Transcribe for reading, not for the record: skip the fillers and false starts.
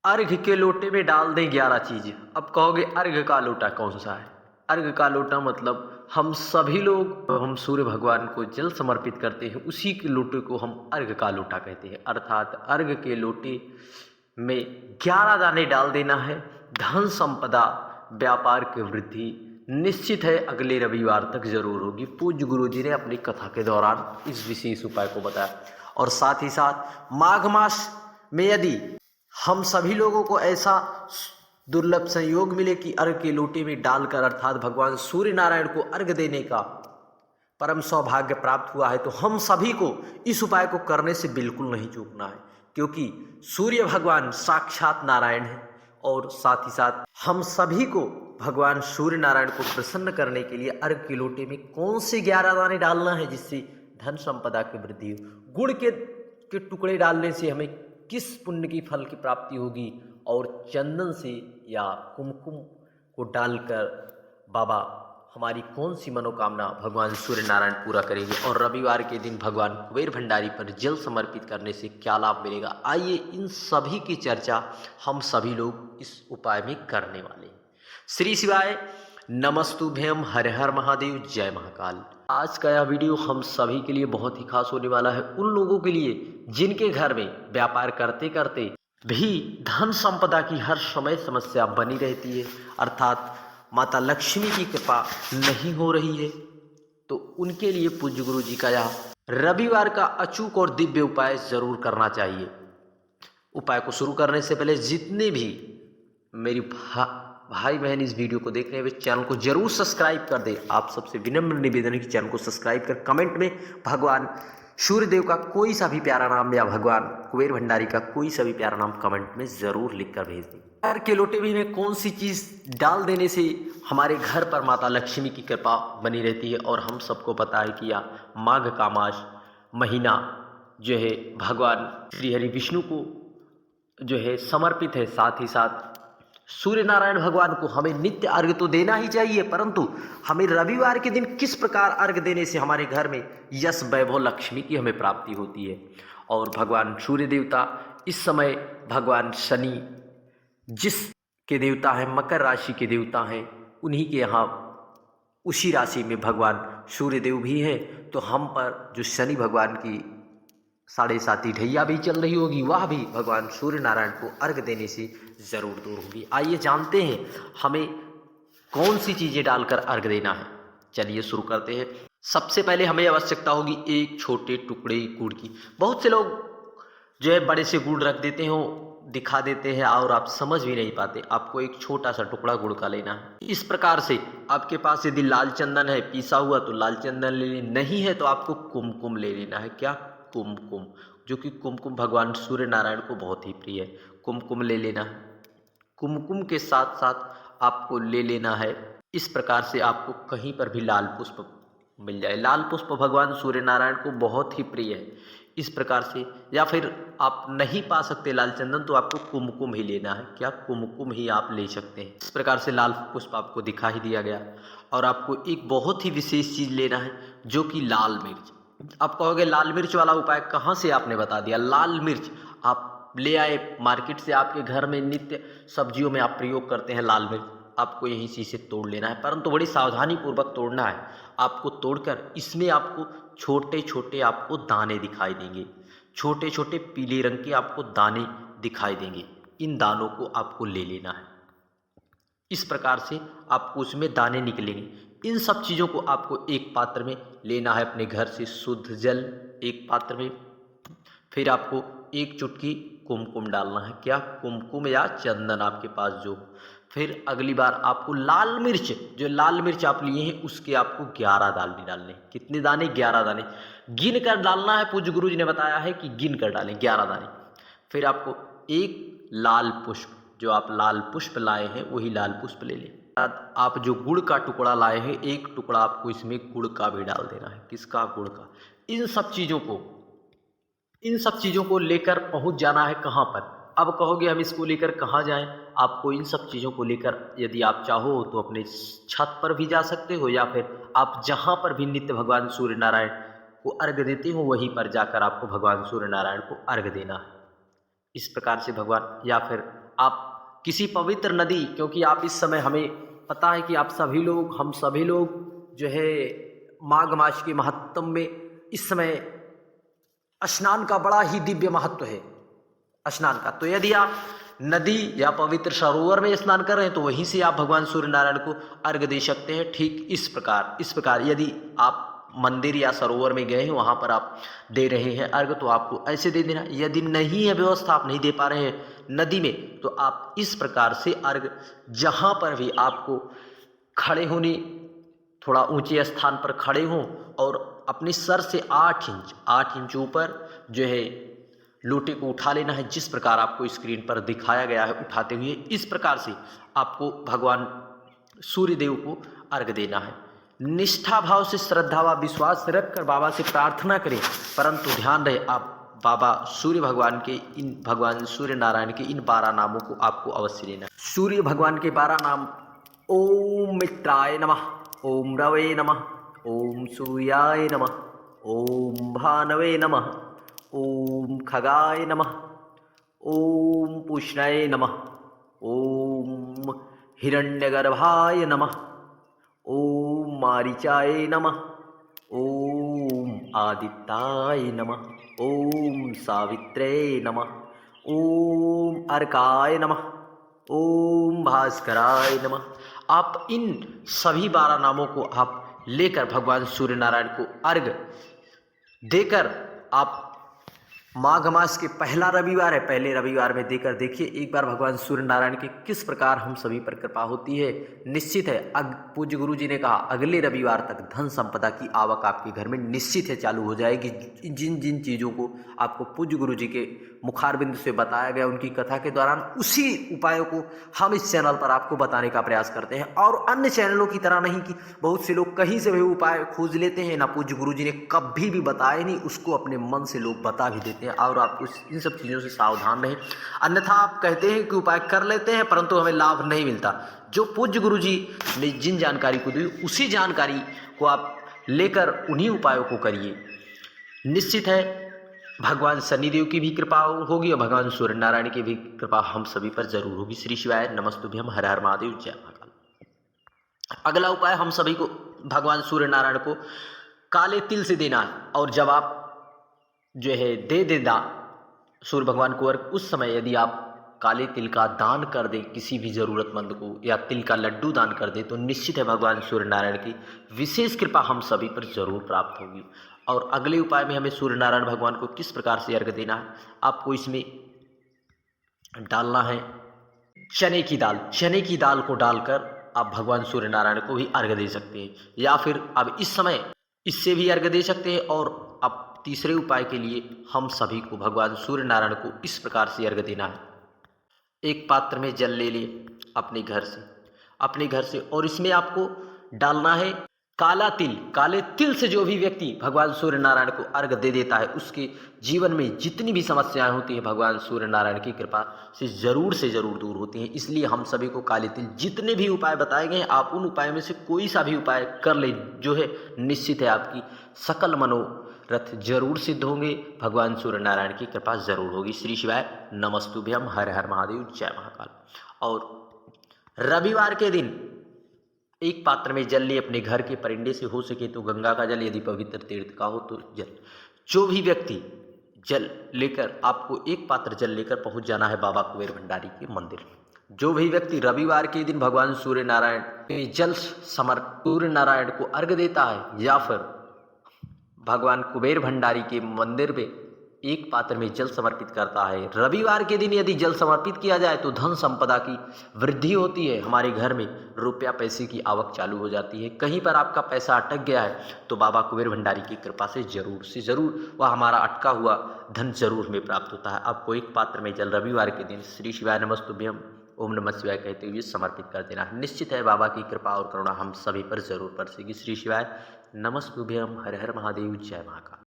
अर्घ के लोटे में डाल दें 11 चीज़। अब कहोगे अर्घ का लोटा कौन सा है? अर्घ का लोटा मतलब हम सभी लोग हम सूर्य भगवान को जल समर्पित करते हैं, उसी के लोटे को हम अर्घ का लोटा कहते हैं। अर्थात अर्घ के लोटे में 11 दाने डाल देना है। धन संपदा व्यापार की वृद्धि निश्चित है अगले रविवार तक जरूर होगी। पूज्य गुरु जी ने अपनी कथा के दौरान इस विशेष उपाय को बताया। और साथ ही साथ माघ मास में यदि हम सभी लोगों को ऐसा दुर्लभ संयोग मिले कि अर्घ के लोटे में डालकर अर्थात भगवान सूर्य नारायण को अर्घ देने का परम सौभाग्य प्राप्त हुआ है, तो हम सभी को इस उपाय को करने से बिल्कुल नहीं चूकना है, क्योंकि सूर्य भगवान साक्षात नारायण है। और साथ ही साथ हम सभी को भगवान सूर्य नारायण को प्रसन्न करने के लिए अर्घ के लोटे में कौन से 11 दाने डालना है जिससे धन संपदा की वृद्धि हो। गुड़ के टुकड़े डालने से हमें किस पुण्य की फल की प्राप्ति होगी, और चंदन से या कुमकुम को डालकर बाबा हमारी कौन सी मनोकामना भगवान सूर्य नारायण पूरा करेंगे, और रविवार के दिन भगवान कुबेर भंडारी पर जल समर्पित करने से क्या लाभ मिलेगा। आइए इन सभी की चर्चा हम सभी लोग इस उपाय में करने वाले हैं। श्री शिवाय नमस्तुभ्यम, हर हर महादेव, जय महाकाल। आज का यह वीडियो हम सभी के लिए बहुत ही खास होने वाला है। उन लोगों के लिए जिनके घर में व्यापार करते करते भी धन संपदा की हर समय समस्या बनी रहती है, अर्थात माता लक्ष्मी की कृपा नहीं हो रही है, तो उनके लिए पूज्य गुरु जी का यह रविवार का अचूक और दिव्य उपाय जरूर करना चाहिए। उपाय को शुरू करने से पहले जितने भी मेरी भाई बहन इस वीडियो को देख रहे हैं वे चैनल को जरूर सब्सक्राइब कर दें। आप सबसे विनम्र निवेदन है कि चैनल को सब्सक्राइब कर कमेंट में भगवान सूर्यदेव का कोई सा भी प्यारा नाम या भगवान कुबेर भंडारी का कोई सा भी प्यारा नाम कमेंट में जरूर लिखकर भेज दें। अर्घ के लोटे में कौन सी चीज़ डाल देने से हमारे घर पर माता लक्ष्मी की कृपा बनी रहती है। और हम सबको पता है कि यह माघ का मास महीना जो है भगवान श्री हरि विष्णु को जो है समर्पित है। साथ ही साथ सूर्य नारायण भगवान को हमें नित्य अर्घ तो देना ही चाहिए, परंतु हमें रविवार के दिन किस प्रकार अर्घ देने से हमारे घर में यश वैभव लक्ष्मी की हमें प्राप्ति होती है। और भगवान सूर्य देवता इस समय भगवान शनि जिस के देवता हैं, मकर राशि के देवता हैं, उन्हीं के यहाँ उसी राशि में भगवान सूर्य देव भी हैं। तो हम पर जो शनि भगवान की 7.5 ढैया भी चल रही होगी, वह भी भगवान सूर्य नारायण को अर्घ देने से जरूर दूर होगी। आइए जानते हैं हमें कौन सी चीज़ें डालकर अर्घ देना है। चलिए शुरू करते हैं। सबसे पहले हमें आवश्यकता होगी एक छोटे टुकड़े गुड़ की। बहुत से लोग जो है बड़े से गुड़ रख देते हैं, दिखा देते हैं और आप समझ भी नहीं पाते। आपको एक छोटा सा टुकड़ा गुड़ का लेना है। इस प्रकार से आपके पास यदि लाल चंदन है पिसा हुआ तो लाल चंदन ले लेना, नहीं है तो आपको कुमकुम ले लेना है। क्या? कुमकुम, जो कि कुमकुम भगवान सूर्य नारायण को बहुत ही प्रिय है। कुमकुम ले लेना है। कुमकुम के साथ साथ आपको ले लेना है, इस प्रकार से आपको कहीं पर भी लाल पुष्प मिल जाए। लाल पुष्प भगवान सूर्य नारायण को बहुत ही प्रिय है। इस प्रकार से, या फिर आप नहीं पा सकते लाल चंदन तो आपको कुमकुम ही लेना है। क्या? कुमकुम ही आप ले सकते हैं। इस प्रकार से लाल पुष्प आपको दिखा ही दिया गया। और आपको एक बहुत ही विशेष चीज़ लेना है जो कि लाल मिर्च। आप कहोगे लाल मिर्च वाला उपाय कहाँ से आपने बता दिया? लाल मिर्च आप ले आए मार्केट से, आपके घर में नित्य सब्जियों में आप प्रयोग करते हैं लाल मिर्च, आपको यहीं से तोड़ लेना है, परंतु बड़ी सावधानी पूर्वक तोड़ना है। आपको तोड़कर इसमें आपको छोटे छोटे आपको दाने दिखाई देंगे, छोटे छोटे पीले रंग के आपको दाने दिखाई देंगे। इन दानों को आपको ले लेना है। इस प्रकार से आपको उसमें दाने निकलेंगे। इन सब चीज़ों को आपको एक पात्र में लेना है, अपने घर से शुद्ध जल एक पात्र में। फिर आपको एक चुटकी कुमकुम डालना है। क्या? कुमकुम या चंदन आपके पास जो। फिर अगली बार आपको लाल मिर्च, जो लाल मिर्च आप लिए हैं उसके आपको 11 दाने डालने। कितने दाने? 11 दाने गिन कर डालना है। पूज्य गुरु जी ने बताया है कि गिन कर डालें 11 दाने। फिर आपको एक लाल पुष्प, जो आप लाल पुष्प लाए हैं वही लाल पुष्प ले लें। आप जो गुड़ का टुकड़ा लाए हैं एक टुकड़ा आपको इसमें गुड़ का भी डाल देना है। किसका? गुड़ का। इन सब चीज़ों को लेकर पहुंच जाना है कहाँ पर? अब कहोगे हम इसको लेकर कहाँ जाएं? आपको इन सब चीज़ों को लेकर यदि आप चाहो तो अपने छत पर भी जा सकते हो, या फिर आप जहाँ पर भी नित्य भगवान सूर्य नारायण को अर्घ देते हो वहीं पर जाकर आपको भगवान सूर्य नारायण को अर्घ देना है। इस प्रकार से भगवान, या फिर आप किसी पवित्र नदी, क्योंकि आप इस समय हमें पता है कि आप सभी लोग, हम सभी लोग जो है माघ मास के महत्व में इस समय स्नान का बड़ा ही दिव्य महत्व है स्नान का। तो यदि आप नदी या पवित्र सरोवर में स्नान कर रहे हैं तो वहीं से आप भगवान सूर्य नारायण को अर्घ दे सकते हैं। ठीक इस प्रकार यदि आप मंदिर या सरोवर में गए हैं, वहाँ पर आप दे रहे हैं अर्घ, तो आपको ऐसे दे देना। यदि नहीं है व्यवस्था, आप नहीं दे पा रहे हैं नदी में, तो आप इस प्रकार से अर्घ, जहाँ पर भी आपको खड़े होने, थोड़ा ऊंचे स्थान पर खड़े हों और अपने सर से 8 इंच ऊपर जो है लोटे को उठा लेना है, जिस प्रकार आपको स्क्रीन पर दिखाया गया है उठाते हुए। इस प्रकार से आपको भगवान सूर्य देव को अर्घ देना है। निष्ठा भाव से, श्रद्धा व विश्वास रखकर बाबा से प्रार्थना करें, परंतु ध्यान रहे आप बाबा सूर्य भगवान के भगवान सूर्य नारायण के इन 12 नामों को आपको अवश्य लेना है। सूर्य भगवान के 12 नाम: ओम मित्राय नमः, ओम रवे नमः, ओम सूर्याय नमः, ओम भानवे नमः, ओम खगाय नमः, ओम पुष्णाय नमः, ओम हिरण्यगर्भाय नमः, ओम मारीचाय नमः, ओम आदित्याय नमः, ओम सावित्रे नमः, ओम अर्काय नमः, ओम भास्कराय नमः। आप इन सभी 12 नामों को आप लेकर भगवान सूर्य नारायण को अर्घ देकर, आप माघ मास के पहला रविवार है, पहले रविवार में देकर देखिए एक बार भगवान सूर्य नारायण की किस प्रकार हम सभी पर कृपा होती है। निश्चित है, पूज्य गुरु जी ने कहा अगले रविवार तक धन संपदा की आवक आपके घर में निश्चित है चालू हो जाएगी। जिन जिन चीज़ों को आपको पूज्य गुरु जी के मुखारबिंद से बताया गया, उनकी कथा के दौरान, उसी उपायों को हम इस चैनल पर आपको बताने का प्रयास करते हैं। और अन्य चैनलों की तरह नहीं कि बहुत से लोग कहीं से भी उपाय खोज लेते हैं, ना पूज्य गुरु जी ने कभी भी बताए नहीं, उसको अपने मन से लोग बता भी देते हैं। और आपको इन सब चीज़ों से सावधान रहें, अन्यथा आप कहते हैं कि उपाय कर लेते हैं परंतु हमें लाभ नहीं मिलता। जो पूज्य गुरु जी ने जिन जानकारी को दी, उसी जानकारी को आप लेकर उन्हीं उपायों को करिए। निश्चित है भगवान शनिदेव की भी कृपा होगी और भगवान सूर्य नारायण की भी कृपा हम सभी पर जरूर होगी। श्री शिवाय नमस्तुभ्यम, हर हर महादेव, जय महाकाल। अगला उपाय हम सभी को भगवान सूर्य नारायण को काले तिल से देना है। और जब आप जो है दे देना सूर्य भगवान को अर्घ, उस समय यदि आप काले तिल का दान कर दें किसी भी ज़रूरतमंद को, या तिल का लड्डू दान कर दें, तो निश्चित है भगवान सूर्य नारायण की विशेष कृपा हम सभी पर जरूर प्राप्त होगी। और अगले उपाय में हमें सूर्य नारायण भगवान को किस प्रकार से अर्घ देना है, आपको इसमें डालना है चने की दाल। चने की दाल को डालकर आप भगवान सूर्य नारायण को भी अर्घ दे सकते हैं, या फिर अब इस समय इससे भी अर्घ दे सकते हैं। और अब तीसरे उपाय के लिए हम सभी को भगवान सूर्य नारायण को इस प्रकार से अर्घ देना है। एक पात्र में जल ले लिए अपने घर से और इसमें आपको डालना है काला तिल। काले तिल से जो भी व्यक्ति भगवान सूर्य नारायण को अर्घ दे देता है, उसके जीवन में जितनी भी समस्याएं होती हैं भगवान सूर्य नारायण की कृपा से ज़रूर दूर होती हैं। इसलिए हम सभी को काले तिल, जितने भी उपाय बताए गए हैं, आप उन उपायों में से कोई सा भी उपाय कर ले, जो है निश्चित है आपकी सकल मनोरथ जरूर सिद्ध होंगे, भगवान सूर्य नारायण की कृपा जरूर होगी। श्री शिवाय नमस्तुभ्यम, हर हर महादेव, जय महाकाल। और रविवार के दिन एक पात्र में जल ले, अपने घर के परिंदे से, हो सके तो गंगा का जल, यदि पवित्र तीर्थ का हो तो जल। जो भी व्यक्ति जल लेकर, आपको एक पात्र जल लेकर पहुंच जाना है बाबा कुबेर भंडारी के मंदिर। जो भी व्यक्ति रविवार के दिन भगवान सूर्य नारायण के सूर्य नारायण को अर्घ देता है, या फिर भगवान कुबेर भंडारी के मंदिर में एक पात्र में जल समर्पित करता है, रविवार के दिन यदि जल समर्पित किया जाए तो धन संपदा की वृद्धि होती है, हमारे घर में रुपया पैसे की आवक चालू हो जाती है। कहीं पर आपका पैसा अटक गया है तो बाबा कुबेर भंडारी की कृपा से जरूर वह हमारा अटका हुआ धन जरूर हमें प्राप्त होता है। आपको एक पात्र में जल रविवार के दिन श्री शिवाय नमस्तुभ्यम, ओम नमः शिवाय कहते हुए समर्पित कर देना है। निश्चित है बाबा की कृपा और करुणा हम सभी पर जरूर बरसेगी। श्री शिवाय नमस्तुभ्यम, हर हर महादेव, जय महाकाल।